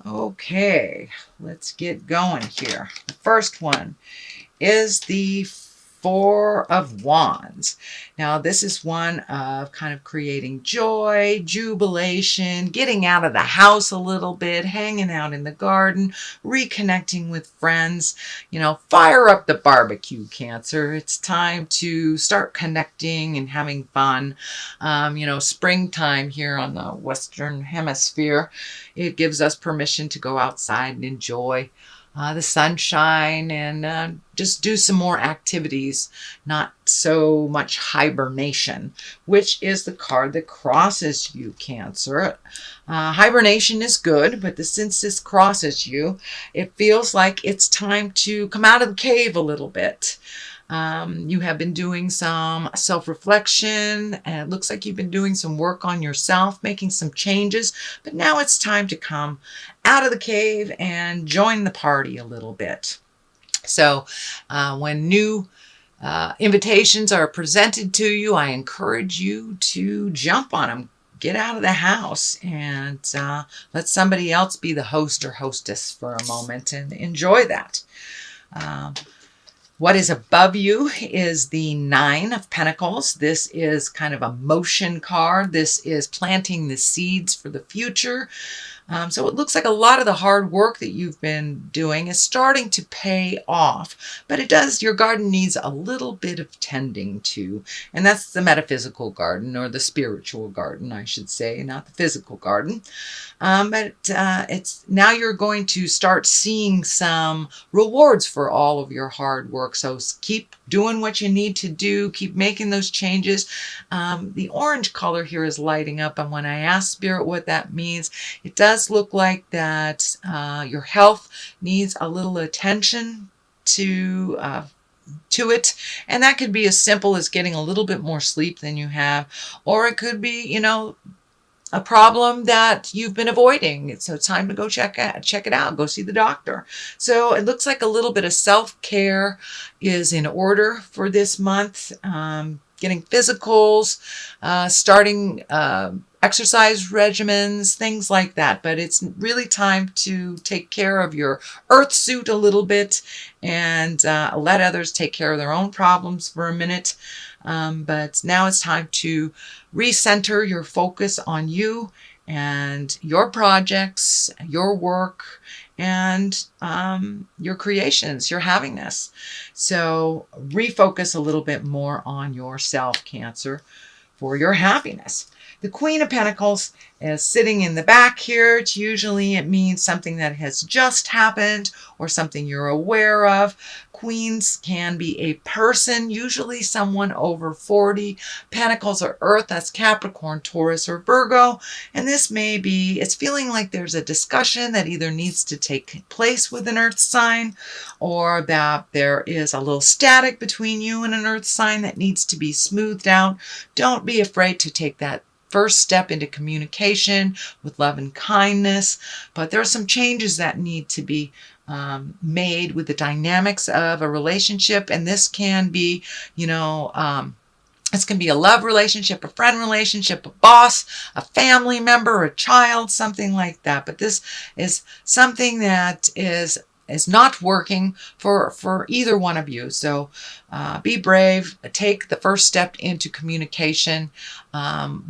Okay, let's get going here. The first one is the Four of Wands. Now, this is one of kind of creating joy, jubilation, getting out of the house a little bit, hanging out in the garden, reconnecting with friends. Fire up the barbecue, Cancer. It's time to start connecting and having fun. Springtime here on the Western Hemisphere, it gives us permission to go outside and enjoy the sunshine and just do some more activities, not so much hibernation, which is the card that crosses you, Cancer. Hibernation is good, but since this crosses you, it feels like it's time to come out of the cave a little bit. You have been doing some self-reflection, and it looks like you've been doing some work on yourself, making some changes, but now it's time to come out of the cave and join the party a little bit. So when new invitations are presented to you, I encourage you to jump on them. Get out of the house and let somebody else be the host or hostess for a moment and enjoy that. What is above you is the Nine of Pentacles. This is kind of a motion card. This is planting the seeds for the future. So it looks like a lot of the hard work that you've been doing is starting to pay off, but your garden needs a little bit of tending to, and that's the metaphysical garden, or the spiritual garden, I should say, not the physical garden. It's now you're going to start seeing some rewards for all of your hard work. So keep doing what you need to do. Keep making those changes. The orange color here is lighting up, and when I ask Spirit what that means, it does look like that your health needs a little attention to it, and that could be as simple as getting a little bit more sleep than you have, or it could be a problem that you've been avoiding. So it's time to go check it out. Go see the doctor. So it looks like a little bit of self-care is in order for this month. Getting physicals, starting exercise regimens, things like that. But it's really time to take care of your earth suit a little bit and let others take care of their own problems for a minute. But now it's time to recenter your focus on you and your projects, your work, and your creations, your havingness. So refocus a little bit more on yourself, Cancer, for your happiness. The Queen of Pentacles is sitting in the back here. It means something that has just happened or something you're aware of. Queens can be a person, usually someone over 40. Pentacles are Earth, that's Capricorn, Taurus, or Virgo. And this may be, it's feeling like there's a discussion that either needs to take place with an Earth sign, or that there is a little static between you and an Earth sign that needs to be smoothed out. Don't be afraid to take that first step into communication with love and kindness, but there are some changes that need to be made with the dynamics of a relationship, and this can be, this can be a love relationship, a friend relationship, a boss, a family member, a child, something like that. But this is something that is not working for either one of you. So be brave, take the first step into communication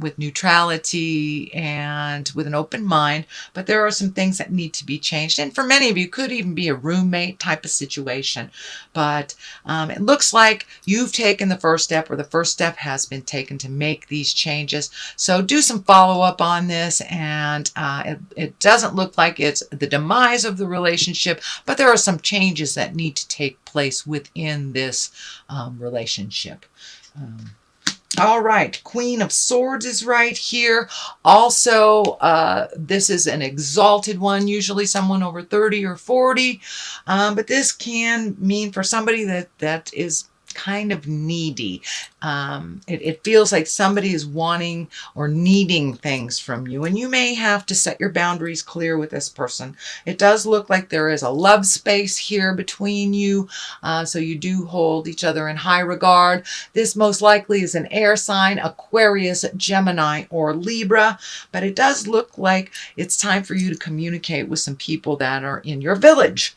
with neutrality and with an open mind. But there are some things that need to be changed. And for many of you, could even be a roommate type of situation. But it looks like you've taken the first step, or the first step has been taken to make these changes. So do some follow-up on this, and it doesn't look like it's the demise of the relationship, but there are some changes that need to take place within this relationship. All right, Queen of Swords is right here. Also, this is an exalted one, usually someone over 30 or 40. But this can mean for somebody that is kind of needy. It feels like somebody is wanting or needing things from you, and you may have to set your boundaries clear with this person. It does look like there is a love space here between you, so you do hold each other in high regard. This most likely is an air sign, Aquarius, Gemini, or Libra, but it does look like it's time for you to communicate with some people that are in your village,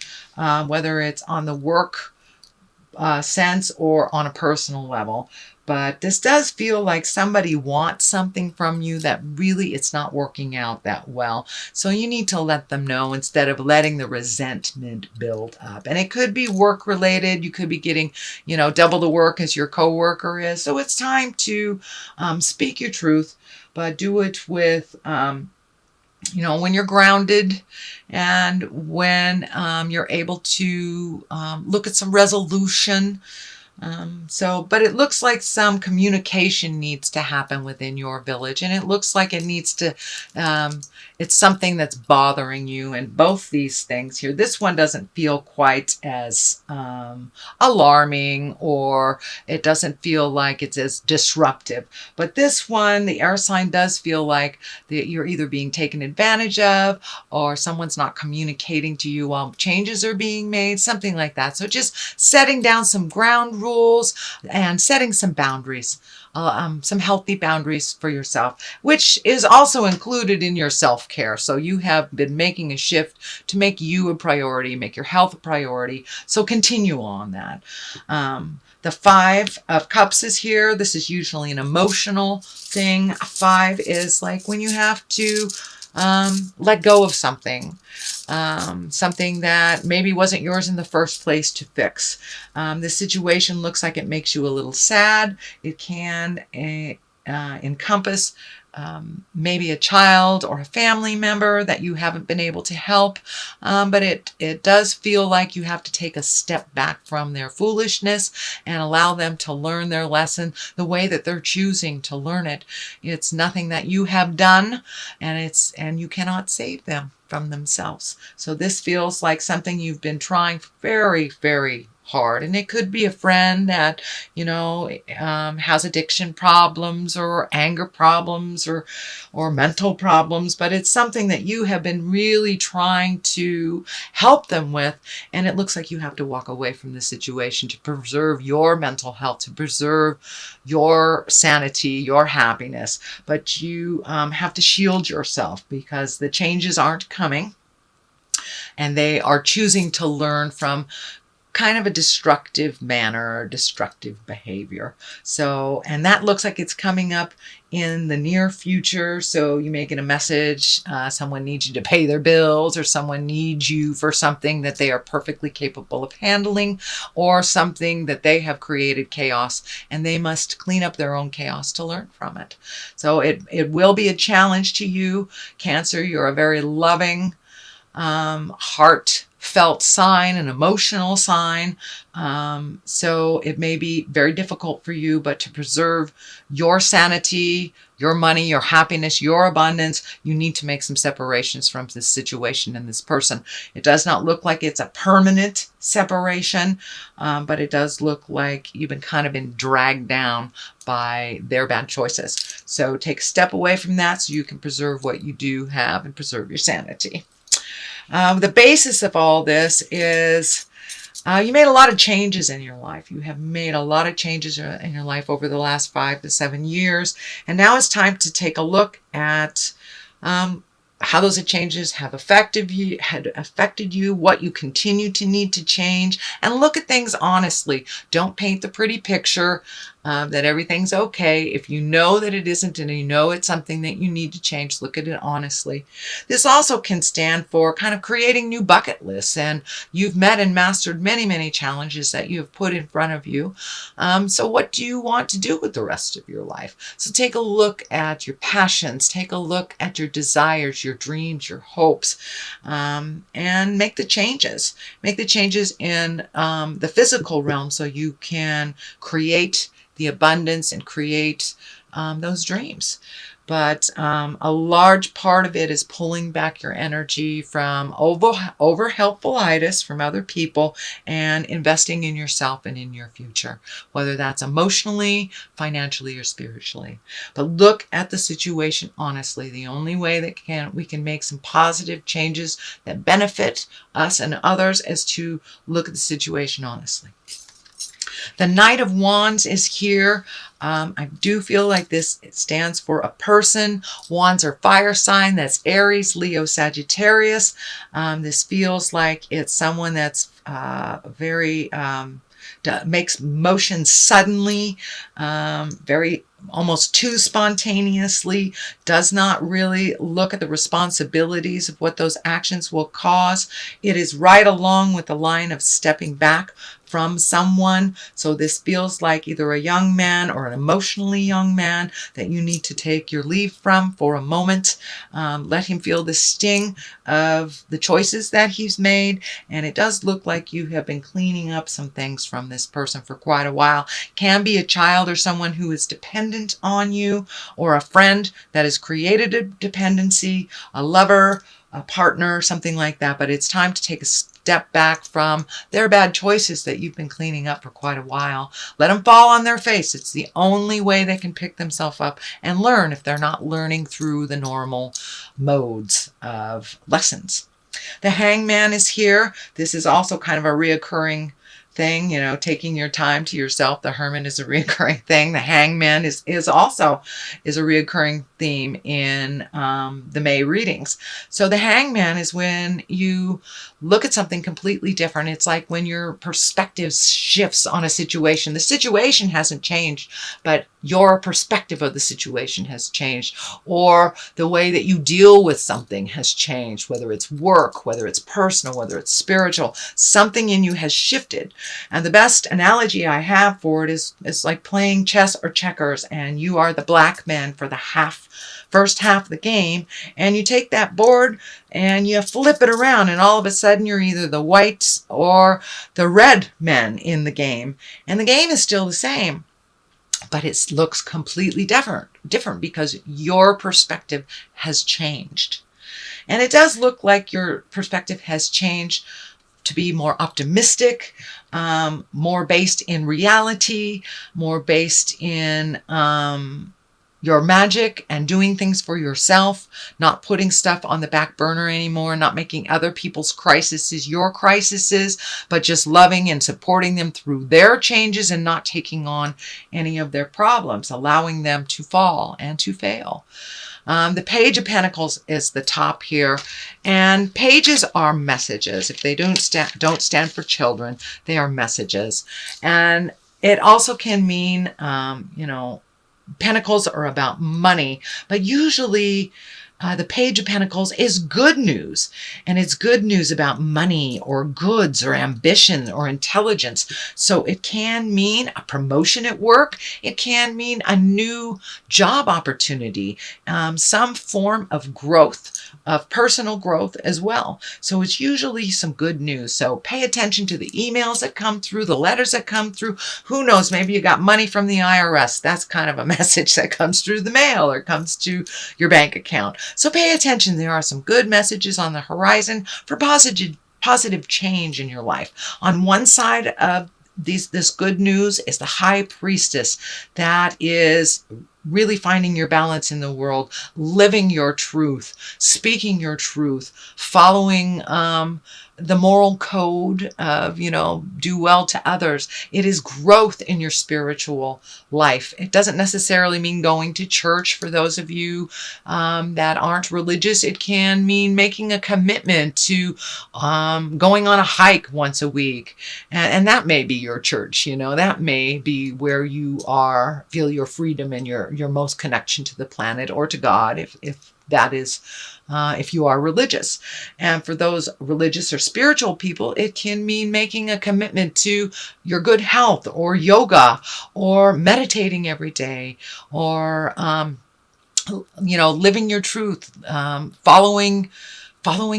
whether it's on the work sense or on a personal level. But this does feel like somebody wants something from you that really it's not working out that well. So you need to let them know instead of letting the resentment build up. And it could be work related. You could be getting, double the work as your coworker is. So it's time to speak your truth, but do it with when you're grounded and when you're able to look at some resolution. But it looks like some communication needs to happen within your village, and it looks like it needs to, it's something that's bothering you. And both these things here, this one doesn't feel quite as alarming, or it doesn't feel like it's as disruptive. But this one, the air sign, does feel like that you're either being taken advantage of, or someone's not communicating to you while changes are being made, something like that. So just setting down some ground rules and setting some boundaries, some healthy boundaries for yourself, which is also included in your self-care. So you have been making a shift to make you a priority, make your health a priority. So continue on that. The 5 of Cups is here. This is usually an emotional thing. 5 is like when you have to let go of something. Something that maybe wasn't yours in the first place to fix. This situation looks like it makes you a little sad. It can encompass maybe a child or a family member that you haven't been able to help. But it does feel like you have to take a step back from their foolishness and allow them to learn their lesson the way that they're choosing to learn it. It's nothing that you have done, and you cannot save them from themselves. So this feels like something you've been trying very, very hard. And it could be a friend that, has addiction problems or anger problems or mental problems, but it's something that you have been really trying to help them with. And it looks like you have to walk away from the situation to preserve your mental health, to preserve your sanity, your happiness. But you have to shield yourself because the changes aren't coming, and they are choosing to learn from kind of a destructive manner or destructive behavior. So, and that looks like it's coming up in the near future. So you may get a message, someone needs you to pay their bills, or someone needs you for something that they are perfectly capable of handling, or something that they have created chaos and they must clean up their own chaos to learn from it. So it will be a challenge to you, Cancer. You're a very loving, heartfelt sign, an emotional sign. So it may be very difficult for you, but to preserve your sanity, your money, your happiness, your abundance, you need to make some separations from this situation and this person. It does not look like it's a permanent separation, but it does look like you've been dragged down by their bad choices. So take a step away from that so you can preserve what you do have and preserve your sanity. The basis of all this is you made a lot of changes in your life. You have made a lot of changes in your life over the last 5 to 7 years. And now it's time to take a look at how those changes have affected you, what you continue to need to change, and look at things honestly. Don't paint the pretty picture that everything's okay. If you know that it isn't and you know it's something that you need to change, look at it honestly. This also can stand for kind of creating new bucket lists, and you've met and mastered many, many challenges that you have put in front of you. So what do you want to do with the rest of your life? So take a look at your passions, take a look at your desires, your dreams, your hopes, and make the changes. Make the changes in the physical realm so you can create the abundance and create those dreams. but a large part of it is pulling back your energy from over helpfulitis from other people and investing in yourself and in your future, whether that's emotionally, financially, or spiritually. But look at the situation honestly. The only way that we can make some positive changes that benefit us and others is to look at the situation honestly. The Knight of Wands is here. I do feel like this stands for a person. Wands are fire sign. That's Aries, Leo, Sagittarius. This feels like it's someone that's very makes motion suddenly, very almost too spontaneously, does not really look at the responsibilities of what those actions will cause. It is right along with the line of stepping back from someone. So this feels like either a young man or an emotionally young man that you need to take your leave from for a moment. Let him feel the sting of the choices that he's made. And it does look like you have been cleaning up some things from this person for quite a while. Can be a child or someone who is dependent on you, or a friend that has created a dependency, a lover, a partner, something like that. But it's time to take a step back from their bad choices that you've been cleaning up for quite a while. Let them fall on their face. It's the only way they can pick themselves up and learn if they're not learning through the normal modes of lessons. The Hangman is here. This is also kind of a reoccurring thing, you know, taking your time to yourself. The Hermit is a reoccurring thing. The Hangman is also a reoccurring theme in the May readings. So the Hangman is when you look at something completely different. It's like when your perspective shifts on a situation. The situation hasn't changed, but your perspective of the situation has changed, or the way that you deal with something has changed, whether it's work, whether it's personal, whether it's spiritual. Something in you has shifted. And the best analogy I have for it is like playing chess or checkers, and you are the black man for the first half of the game, and you take that board and you flip it around, and all of a sudden you're either the white or the red men in the game. And the game is still the same, but it looks completely different because your perspective has changed. And it does look like your perspective has changed to be more optimistic, more based in reality, more based in your magic and doing things for yourself, not putting stuff on the back burner anymore, not making other people's crises your crises, but just loving and supporting them through their changes and not taking on any of their problems, allowing them to fall and to fail. The Page of Pentacles is the top here, and pages are messages. If they don't stand for children, they are messages. And it also can mean, Pentacles are about money, but usually the Page of Pentacles is good news, and it's good news about money or goods or ambition or intelligence. So it can mean a promotion at work. It can mean a new job opportunity, some form of growth, of personal growth as well. So it's usually some good news. So pay attention to the emails that come through, the letters that come through. Who knows, maybe you got money from the IRS. That's kind of a message that comes through the mail or comes to your bank account. So pay attention. There are some good messages on the horizon for positive change in your life. On one side of this good news is the High Priestess. That is really finding your balance in the world, living your truth, speaking your truth, following the moral code of, do well to others. It is growth in your spiritual life. It doesn't necessarily mean going to church for those of you that aren't religious. It can mean making a commitment to going on a hike once a week. And that may be your church, that may be where you feel your freedom and your most connection to the planet or to God, if that is if you are religious. And for those religious or spiritual people, it can mean making a commitment to your good health, or yoga, or meditating every day, or living your truth, following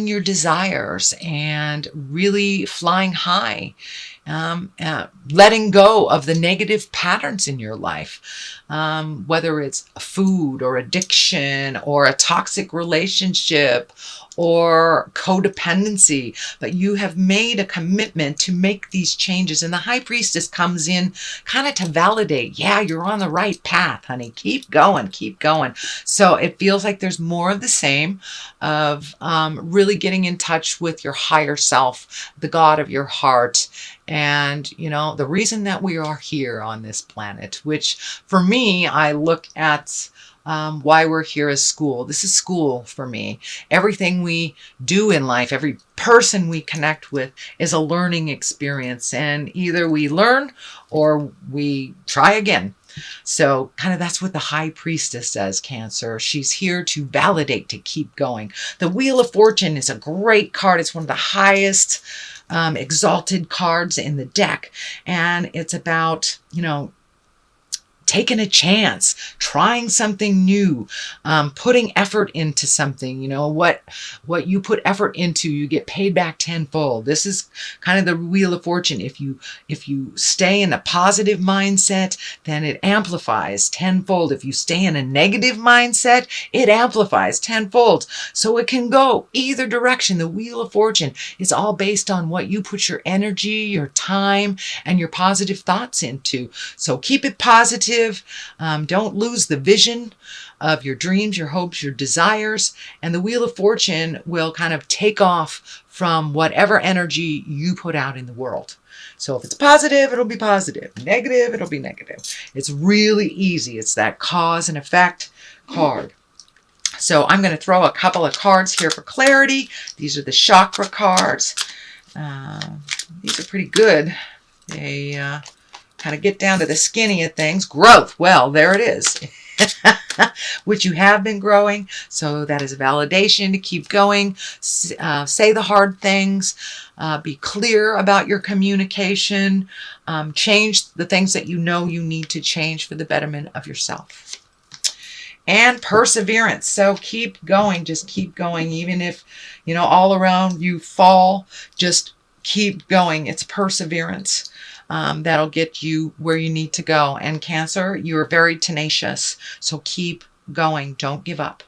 your desires, and really flying high letting go of the negative patterns in your life, whether it's food or addiction or a toxic relationship or codependency, but you have made a commitment to make these changes. And the high priestess comes in kind of to validate, yeah, you're on the right path, honey. Keep going, keep going. So it feels like there's more of the same of really getting in touch with your higher self, the God of your heart, and, you know, the reason that we are here on this planet, which for me, I look at why we're here as school. This is school for me. Everything we do in life, every person we connect with is a learning experience. And either we learn or we try again. So kind of that's what the high priestess does, Cancer. She's here to validate, to keep going. The Wheel of Fortune is a great card. It's one of the highest exalted cards in the deck. And it's about, you know, taking a chance, trying something new, putting effort into something. You know, what you put effort into, you get paid back tenfold. This is kind of the Wheel of Fortune. If you stay in a positive mindset, then it amplifies tenfold. If you stay in a negative mindset, it amplifies tenfold. So it can go either direction. The Wheel of Fortune is all based on what you put your energy, your time, and your positive thoughts into. So keep it positive. Don't lose the vision of your dreams, your hopes, your desires, and the Wheel of Fortune will kind of take off from whatever energy you put out in the world. So if it's positive, it'll be positive. Negative, it'll be negative. It's really easy. It's that cause and effect card. So I'm going to throw a couple of cards here for clarity. These are the chakra cards. These are pretty good. They kind of get down to the skinny of things. Growth. Well, there it is. Which you have been growing. So that is a validation to keep going. Say the hard things. Be clear about your communication. Change the things that you know you need to change for the betterment of yourself. And perseverance. So keep going. Just keep going. Even if, you know, all around you fall, just keep going. It's perseverance. That'll get you where you need to go. And Cancer, you are very tenacious. So keep going. Don't give up.